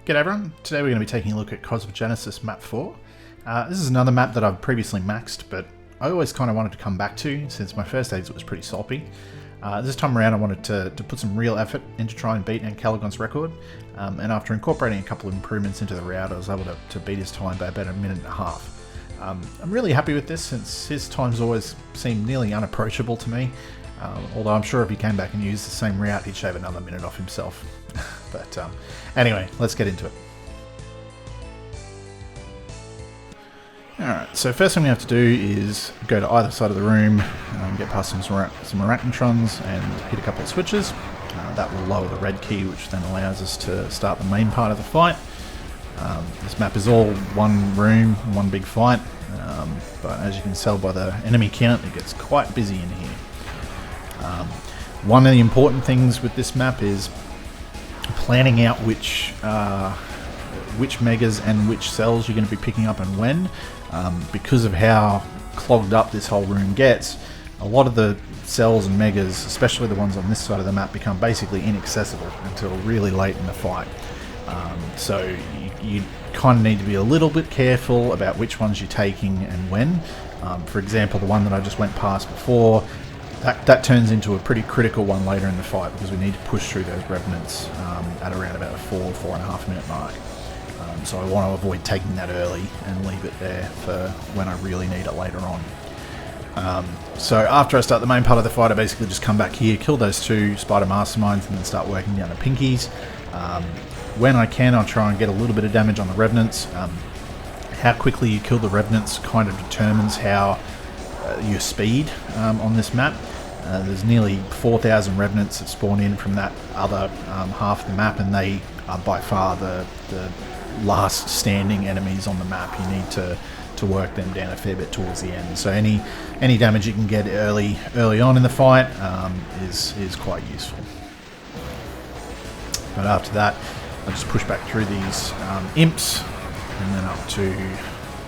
G'day everyone, today we're going to be taking a look at Cosmogenesis map 4. This is another map that I've previously maxed, but I always kind of wanted to come back to since my first exit was pretty sloppy. This time around I wanted to put some real effort into trying to beat Ancalagon's record, and after incorporating a couple of improvements into the route I was able to beat his time by about a minute and a half. I'm really happy with this since his times always seemed nearly unapproachable to me, although I'm sure if he came back and used the same route he'd shave another minute off himself. But anyway, let's get into it. Alright, so first thing we have to do is go to either side of the room, get past some arachnotrons and hit a couple of switches. That will lower the red key, which then allows us to start the main part of the fight. This map is all one room, one big fight, but as you can tell by the enemy count, it gets quite busy in here. One of the important things with this map is planning out which megas and which cells you're going to be picking up and when. Because of how clogged up this whole room gets, a lot of the cells and megas, especially the ones on this side of the map, become basically inaccessible until really late in the fight. So you kind of need to be a little bit careful about which ones you're taking and when. For example, the one that I just went past before, that turns into a pretty critical one later in the fight because we need to push through those revenants at around about a 4.5 minute mark. So I want to avoid taking that early and leave it there for when I really need it later on. So after I start the main part of the fight, I basically just come back here, kill those two spider masterminds, and then start working down the pinkies. When I can, I'll try and get a little bit of damage on the revenants. How quickly you kill the revenants kind of determines how your speed on this map. There's nearly 4,000 revenants that spawn in from that other half of the map, and they are by far the last standing enemies on the map. You need to work them down a fair bit towards the end. So any damage you can get early on in the fight is quite useful. But after that, I just push back through these imps and then up to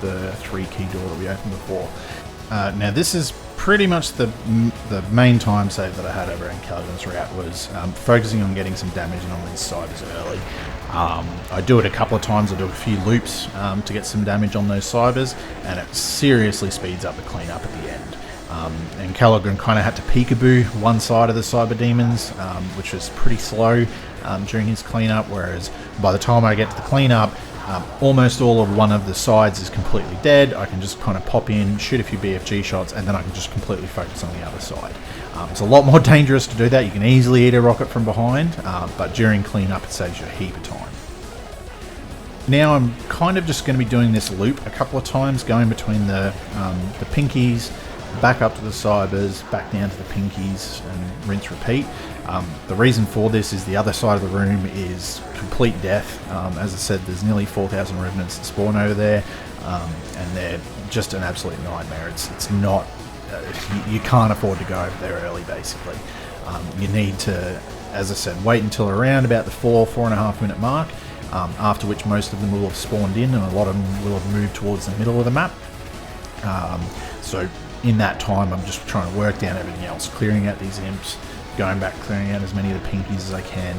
the 3-key door that we opened before. Now this is pretty much the main time save that I had over Ancalagon's route was focusing on getting some damage on these cybers early. I do it a couple of times, I do a few loops to get some damage on those cybers, and it seriously speeds up the cleanup at the end. Ancalagon kind of had to peekaboo one side of the cyber demons, which was pretty slow during his cleanup, whereas by the time I get to the cleanup, almost all of one of the sides is completely dead. I can just kind of pop in, shoot a few BFG shots, and then I can just completely focus on the other side. It's a lot more dangerous to do that. You can easily eat a rocket from behind, but during cleanup it saves you a heap of time. Now I'm kind of just going to be doing this loop a couple of times, going between the pinkies, back up to the cybers, back down to the pinkies, and rinse repeat. The reason for this is the other side of the room is complete death. As I said, there's nearly 4,000 revenants that spawn over there, and they're just an absolute nightmare. It's not, you can't afford to go over there early, basically. You need to, as I said, wait until around about the 4.5 minute mark, after which most of them will have spawned in and a lot of them will have moved towards the middle of the map. So in that time I'm just trying to work down everything else, clearing out these imps, going back, clearing out as many of the pinkies as I can,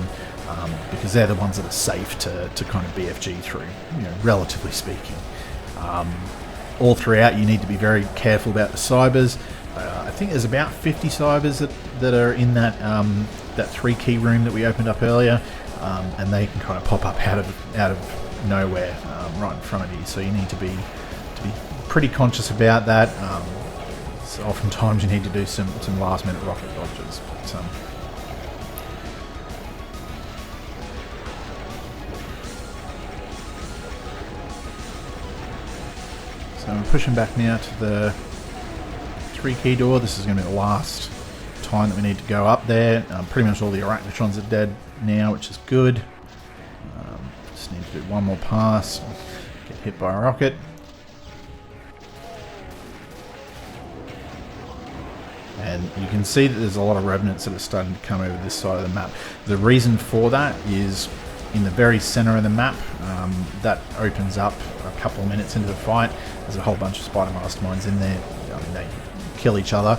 because they're the ones that are safe to kind of BFG through, relatively speaking. All throughout you need to be very careful about the cybers. I think there's about 50 cybers that are in that 3-key room that we opened up earlier, and they can kind of pop up out of nowhere right in front of you, so you need to be pretty conscious about that. So oftentimes you need to do some last minute rocket dodges. But, so I'm pushing back now to the 3-key door. This is going to be the last time that we need to go up there. Pretty much all the arachnotrons are dead now, which is good. Just need to do one more pass, get hit by a rocket. And you can see that there's a lot of revenants that are starting to come over this side of the map. The reason for that is in the very center of the map, that opens up a couple of minutes into the fight. There's a whole bunch of spider masterminds in there. I mean, they kill each other,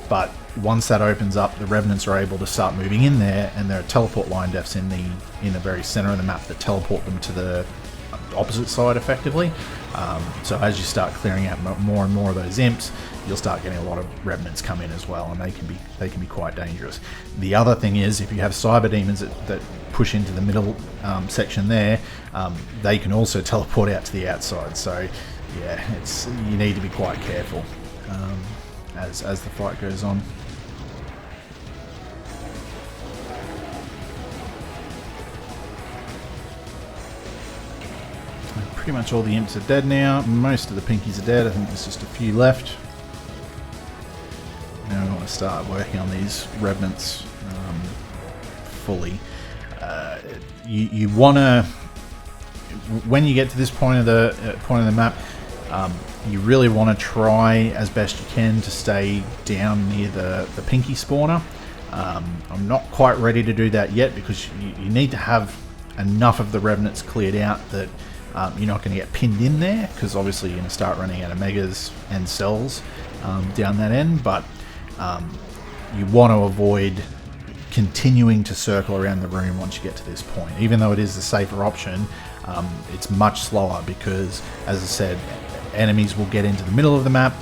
but once that opens up, the Revenants are able to start moving in there, and there are teleport line defs in the very center of the map that teleport them to the opposite side effectively. So as you start clearing out more and more of those imps, you'll start getting a lot of Revenants come in as well, and they can be quite dangerous. The other thing is, if you have cyber demons that push into the middle section there, they can also teleport out to the outside. So yeah, you need to be quite careful as the fight goes on. Pretty much all the imps are dead now. Most of the pinkies are dead. I think there's just a few left. Now we want to start working on these Revenants fully. You want to, when you get to this point of the map, you really want to try as best you can to stay down near the pinky spawner. I'm not quite ready to do that yet, because you need to have enough of the Revenants cleared out that you're not going to get pinned in there, because obviously you're going to start running out of megas and cells down that end. But you want to avoid continuing to circle around the room once you get to this point. Even though it is the safer option, it's much slower, because, as I said, enemies will get into the middle of the map,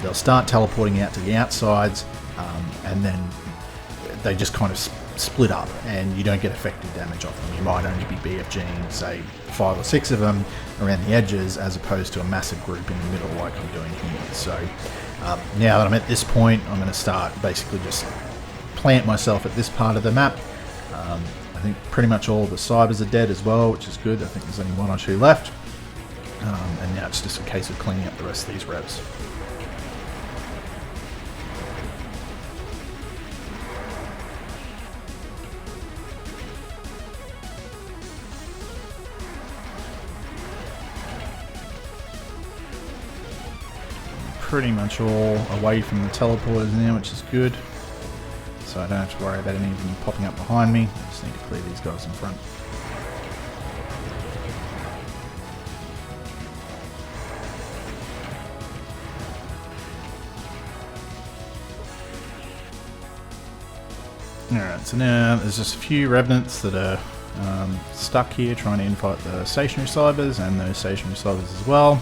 they'll start teleporting out to the outsides, and then they just kind of split up, and you don't get effective damage off them. You might only be BFGing, say, 5 or 6 of them around the edges, as opposed to a massive group in the middle like I'm doing here. So now that I'm at this point, I'm going to start basically just plant myself at this part of the map. I think pretty much all of the cybers are dead as well, which is good. I think there's only 1 or 2 left, and now it's just a case of cleaning up the rest of these revs. Pretty much all away from the teleporters now, which is good. So I don't have to worry about any of them popping up behind me. I just need to clear these guys in front. Alright, so now there's just a few Revenants that are stuck here trying to infight the stationary cybers, and those stationary cybers as well.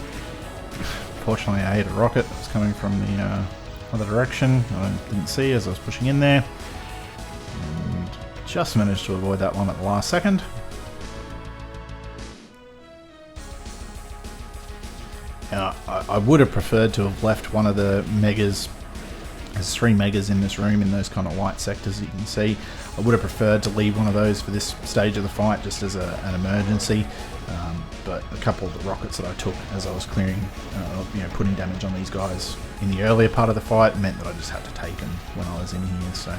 Fortunately, I ate a rocket that was coming from the other direction. I didn't see as I was pushing in there. And just managed to avoid that one at the last second. Now, I would have preferred to have left one of the megas. There's 3 megas in this room in those kind of white sectors that you can see. I would have preferred to leave one of those for this stage of the fight, just as an emergency. But a couple of the rockets that I took as I was clearing, putting damage on these guys in the earlier part of the fight, meant that I just had to take them when I was in here. So,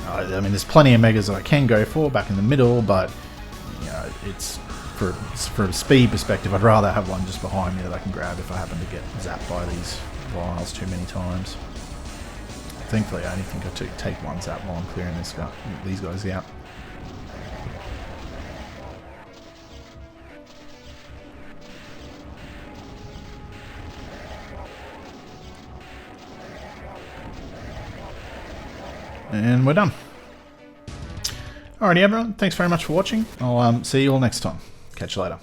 I mean, there's plenty of megas that I can go for back in the middle, but it's for a speed perspective, I'd rather have one just behind me that I can grab if I happen to get zapped by these vials too many times. Thankfully, I only think I take one zap while I'm clearing these guys out. And we're done. Alrighty everyone, thanks very much for watching. I'll see you all next time. Catch you later.